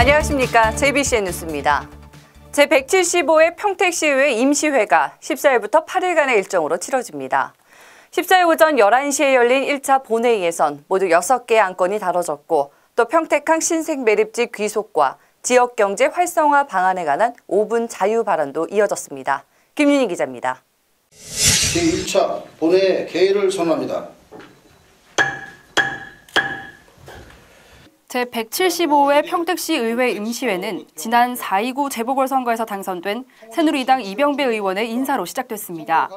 안녕하십니까. JBCN 뉴스입니다. 제175회 평택시의회 임시회가 14일부터 8일간의 일정으로 치러집니다. 14일 오전 11시에 열린 1차 본회의에선 모두 6개의 안건이 다뤄졌고 또 평택항 신생 매립지 귀속과 지역경제 활성화 방안에 관한 5분 자유 발언도 이어졌습니다. 김윤희 기자입니다. 제1차 본회의 개의를 선언합니다. 제175회 평택시 의회 임시회는 지난 4.29 재보궐선거에서 당선된 새누리당 이병배 의원의 인사로 시작됐습니다.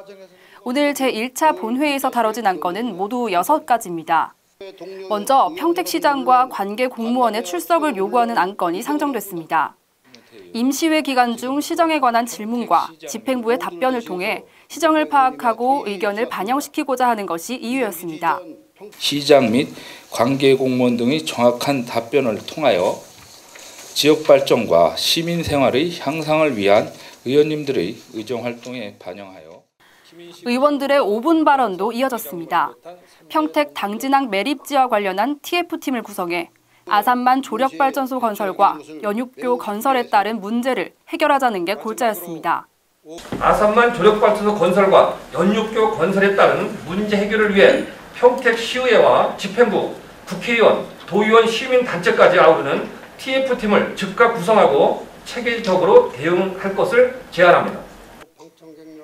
오늘 제1차 본회의에서 다뤄진 안건은 모두 6가지입니다. 먼저 평택시장과 관계 공무원의 출석을 요구하는 안건이 상정됐습니다. 임시회 기간 중 시정에 관한 질문과 집행부의 답변을 통해 시정을 파악하고 의견을 반영시키고자 하는 것이 이유였습니다. 시장 및 관계 공무원 등의 정확한 답변을 통하여 지역 발전과 시민 생활의 향상을 위한 의원님들의 의정 활동에 반영하여 의원들의 5분 발언도 이어졌습니다. 평택 당진항 매립지와 관련한 TF팀을 구성해 아산만 조력발전소 건설과 연육교 건설에 따른 문제를 해결하자는 게 골자였습니다. 아산만 조력발전소 건설과 연육교 건설에 따른 문제 해결을 위해 평택시의회와 집행부, 국회의원, 도의원, 시민단체까지 아우르는 TF팀을 즉각 구성하고 체계적으로 대응할 것을 제안합니다.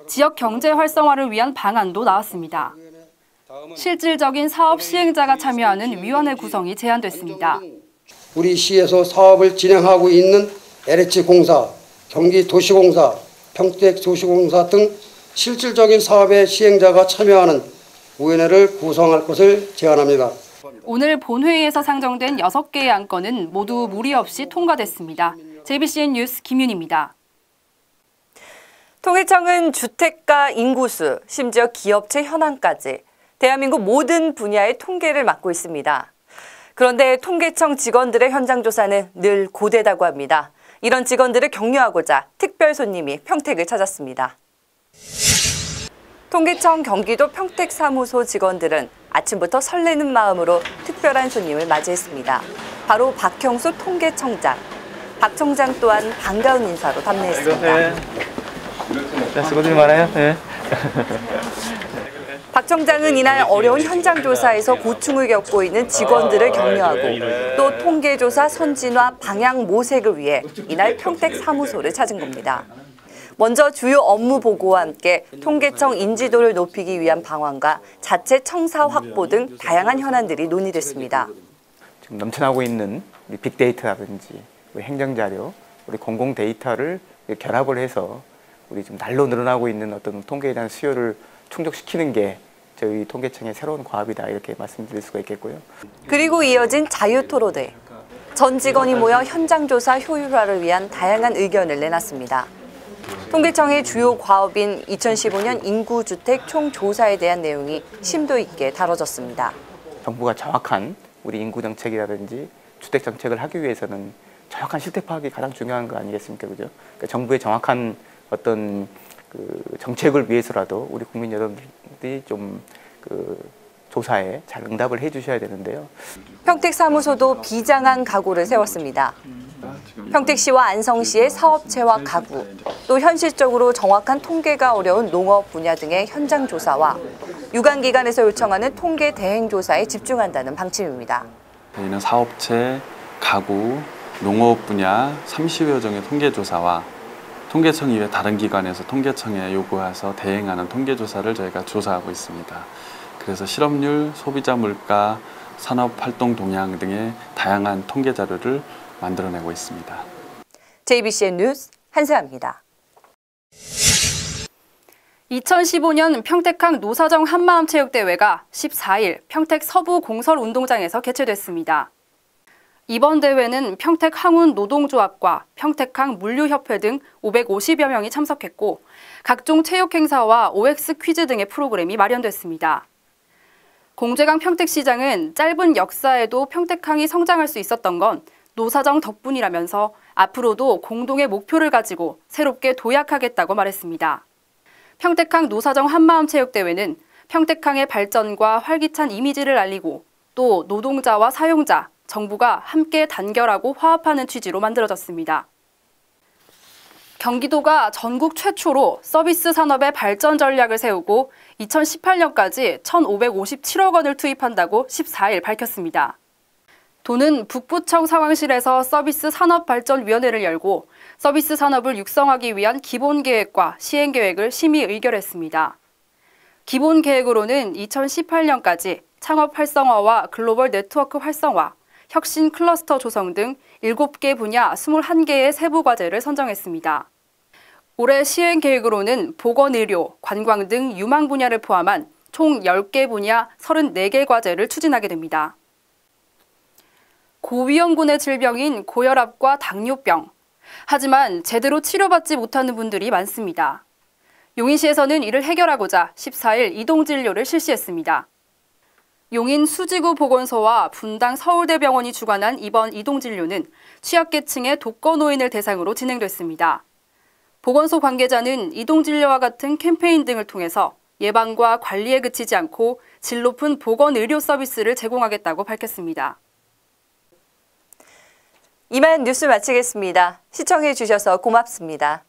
지역 경제 활성화를 위한 방안도 나왔습니다. 실질적인 사업 시행자가 참여하는 위원회 구성이 제안됐습니다. 우리 시에서 사업을 진행하고 있는 LH공사, 경기도시공사, 평택도시공사 등 실질적인 사업의 시행자가 참여하는 위원회를 구성할 것을 제안합니다. 오늘 본회의에서 상정된 6개의 안건은 모두 무리 없이 통과됐습니다. JBCN 뉴스 김윤희입니다. 통계청은 주택가 인구수, 심지어 기업체 현황까지 대한민국 모든 분야의 통계를 맡고 있습니다. 그런데 통계청 직원들의 현장 조사는 늘 고되다고 합니다. 이런 직원들을 격려하고자 특별 손님이 평택을 찾았습니다. 통계청 경기도 평택사무소 직원들은 아침부터 설레는 마음으로 특별한 손님을 맞이했습니다. 바로 박형수 통계청장. 박 청장 또한 반가운 인사로 답례했습니다. 네, 수고들 많아요. 네. 박 청장은 이날 어려운 현장 조사에서 고충을 겪고 있는 직원들을 격려하고 또 통계조사 선진화 방향 모색을 위해 이날 평택사무소를 찾은 겁니다. 먼저 주요 업무 보고와 함께 통계청 인지도를 높이기 위한 방안과 자체 청사 확보 등 다양한 현안들이 논의됐습니다. 지금 넘쳐나고 있는 우리 빅데이터라든지 우리 행정자료, 우리 공공 데이터를 결합을 해서 우리 지금 날로 늘어나고 있는 어떤 통계에 대한 수요를 충족시키는 게 저희 통계청의 새로운 과업이다 이렇게 말씀드릴 수가 있겠고요. 그리고 이어진 자유토론회. 전 직원이 모여 현장조사 효율화를 위한 다양한 의견을 내놨습니다. 통계청의 주요 과업인 2015년 인구주택 총조사에 대한 내용이 심도 있게 다뤄졌습니다. 정부가 정확한 우리 인구 정책이라든지 주택 정책을 하기 위해서는 정확한 실태 파악이 가장 중요한 거 아니겠습니까, 그죠? 그러니까 정부의 정확한 어떤 정책을 위해서라도 우리 국민 여러분들이 좀 조사에 잘 응답을 해주셔야 되는데요. 평택사무소도 비장한 각오를 세웠습니다. 평택시와 안성시의 사업체와 가구, 또 현실적으로 정확한 통계가 어려운 농업 분야 등의 현장 조사와 유관기관에서 요청하는 통계 대행 조사에 집중한다는 방침입니다. 저희는 사업체, 가구, 농업 분야 30여 종의 통계 조사와 통계청 이외 다른 기관에서 통계청에 요구해서 대행하는 통계 조사를 저희가 조사하고 있습니다. 그래서 실업률, 소비자 물가, 산업활동 동향 등의 다양한 통계 자료를 만들어내고 있습니다. JBCN 뉴스 한세아입니다. 2015년 평택항 노사정 한마음체육대회가 14일 평택 서부 공설운동장에서 개최됐습니다. 이번 대회는 평택항운 노동조합과 평택항 물류협회 등 550여 명이 참석했고 각종 체육 행사와 OX 퀴즈 등의 프로그램이 마련됐습니다. 공재강 평택시장은 짧은 역사에도 평택항이 성장할 수 있었던 건 노사정 덕분이라면서 앞으로도 공동의 목표를 가지고 새롭게 도약하겠다고 말했습니다. 평택항 노사정 한마음체육대회는 평택항의 발전과 활기찬 이미지를 알리고 또 노동자와 사용자, 정부가 함께 단결하고 화합하는 취지로 만들어졌습니다. 경기도가 전국 최초로 서비스 산업의 발전 전략을 세우고 2018년까지 1,557억 원을 투입한다고 14일 밝혔습니다. 도는 북부청 상황실에서 서비스 산업발전위원회를 열고 서비스 산업을 육성하기 위한 기본계획과 시행계획을 심의 의결했습니다. 기본계획으로는 2018년까지 창업 활성화와 글로벌 네트워크 활성화, 혁신 클러스터 조성 등 7개 분야 21개의 세부 과제를 선정했습니다. 올해 시행 계획으로는 보건의료, 관광 등 유망 분야를 포함한 총 10개 분야 34개 과제를 추진하게 됩니다. 고위험군의 질병인 고혈압과 당뇨병. 하지만 제대로 치료받지 못하는 분들이 많습니다. 용인시에서는 이를 해결하고자 14일 이동진료를 실시했습니다. 용인 수지구 보건소와 분당 서울대병원이 주관한 이번 이동진료는 취약계층의 독거노인을 대상으로 진행됐습니다. 보건소 관계자는 이동진료와 같은 캠페인 등을 통해서 예방과 관리에 그치지 않고 질 높은 보건의료 서비스를 제공하겠다고 밝혔습니다. 이만 뉴스 마치겠습니다. 시청해 주셔서 고맙습니다.